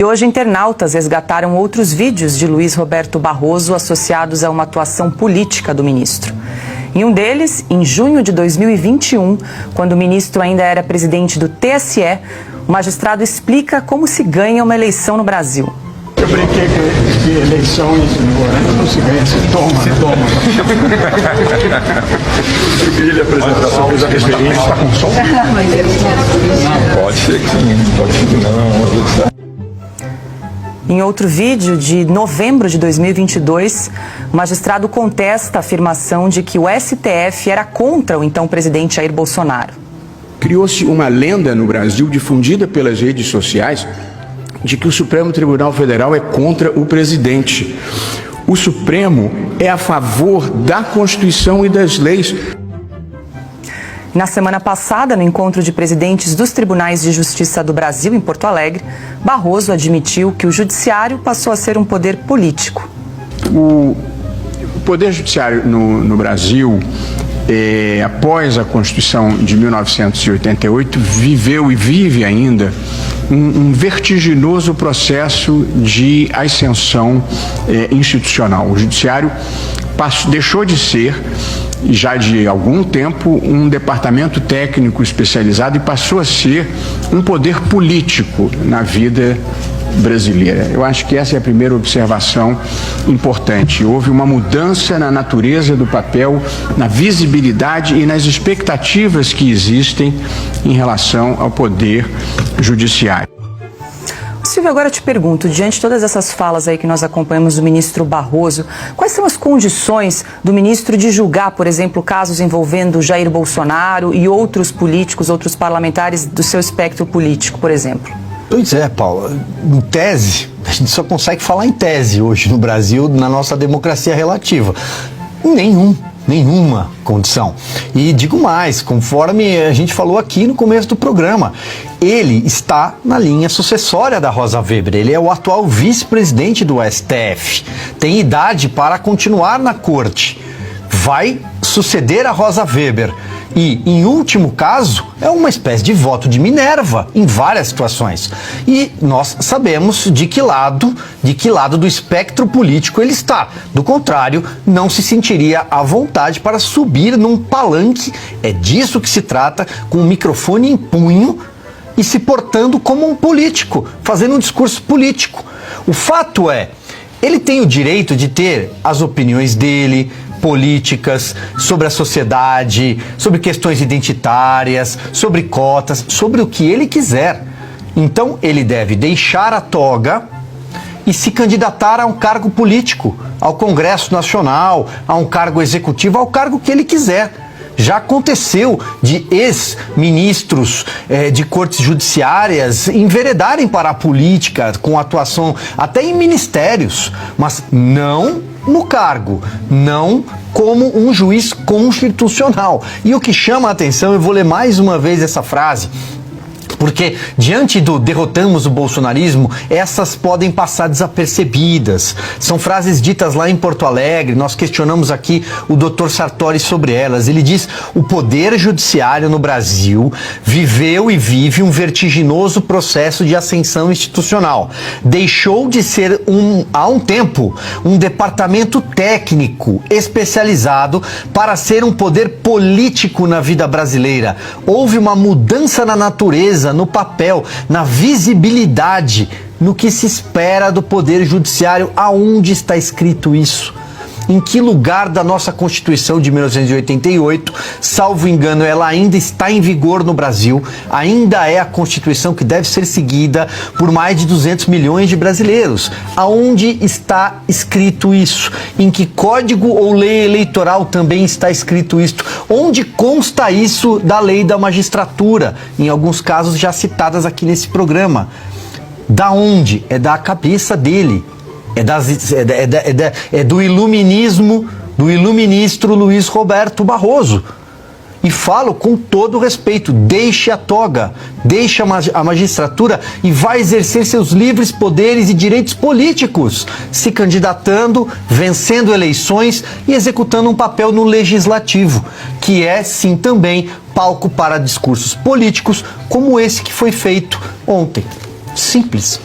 Hoje, internautas resgataram outros vídeos de Luiz Roberto Barroso associados a uma atuação política do ministro. Em um deles, em junho de 2021, quando o ministro ainda era presidente do TSE, o magistrado explica como se ganha uma eleição no Brasil. Eu brinquei que eleições não se ganha, se toma. Eu queria lhe apresentar sobre a experiência. Está com som? Não, pode ser que sim, pode ser que não. Em outro vídeo, de novembro de 2022, o magistrado contesta a afirmação de que o STF era contra o então presidente Jair Bolsonaro. Criou-se uma lenda no Brasil, difundida pelas redes sociais, de que o Supremo Tribunal Federal é contra o presidente. O Supremo é a favor da Constituição e das leis. Na semana passada, no encontro de presidentes dos Tribunais de Justiça do Brasil, em Porto Alegre, Barroso admitiu que o judiciário passou a ser um poder político. O poder judiciário no Brasil, após a Constituição de 1988, viveu e vive ainda um vertiginoso processo de ascensão institucional. O judiciário deixou de ser, já de algum tempo, um departamento técnico especializado e passou a ser um poder político na vida brasileira. Eu acho que essa é a primeira observação importante. Houve uma mudança na natureza do papel, na visibilidade e nas expectativas que existem em relação ao poder judiciário. Silvio, agora eu te pergunto, diante de todas essas falas aí que nós acompanhamos do ministro Barroso, quais são as condições do ministro de julgar, por exemplo, casos envolvendo Jair Bolsonaro e outros políticos, outros parlamentares do seu espectro político, por exemplo? Pois é, Paulo. Em tese, a gente só consegue falar em tese hoje no Brasil, na nossa democracia relativa. Nenhuma condição. E digo mais, conforme a gente falou aqui no começo do programa, ele está na linha sucessória da Rosa Weber. Ele é o atual vice-presidente do STF. Tem idade para continuar na corte. Vai suceder a Rosa Weber. E, em último caso, é uma espécie de voto de Minerva em várias situações. E nós sabemos de que lado do espectro político ele está. Do contrário, não se sentiria à vontade para subir num palanque. É disso que se trata, com o microfone em punho e se portando como um político, fazendo um discurso político. O fato é, ele tem o direito de ter as opiniões dele, políticas, sobre a sociedade, sobre questões identitárias, sobre cotas, sobre o que ele quiser. Então ele deve deixar a toga e se candidatar a um cargo político, ao Congresso Nacional, a um cargo executivo, ao cargo que ele quiser. Já aconteceu de ex-ministros de cortes judiciárias enveredarem para a política com atuação até em ministérios, mas não no cargo, não como um juiz constitucional. E o que chama a atenção, eu vou ler mais uma vez essa frase, porque diante do derrotamos o bolsonarismo, essas podem passar desapercebidas. São frases ditas lá em Porto Alegre, nós questionamos aqui o Dr. Sartori sobre elas. Ele diz: o poder judiciário no Brasil viveu e vive um vertiginoso processo de ascensão institucional. Deixou de ser há um tempo um departamento técnico especializado para ser um poder político na vida brasileira. Houve uma mudança na natureza, no papel, na visibilidade, no que se espera do Poder Judiciário. Aonde está escrito isso? Em que lugar da nossa Constituição de 1988, salvo engano, ela ainda está em vigor no Brasil, ainda é a Constituição que deve ser seguida por mais de 200 milhões de brasileiros. Aonde está escrito isso? Em que código ou lei eleitoral também está escrito isso? Onde consta isso da lei da magistratura? Em alguns casos já citadas aqui nesse programa. Da onde? É da cabeça dele. É do iluminismo, do iluministro Luiz Roberto Barroso. E falo com todo respeito, deixe a toga, deixe a magistratura e vai exercer seus livres poderes e direitos políticos, se candidatando, vencendo eleições e executando um papel no legislativo, que é sim também palco para discursos políticos como esse que foi feito ontem. Simples.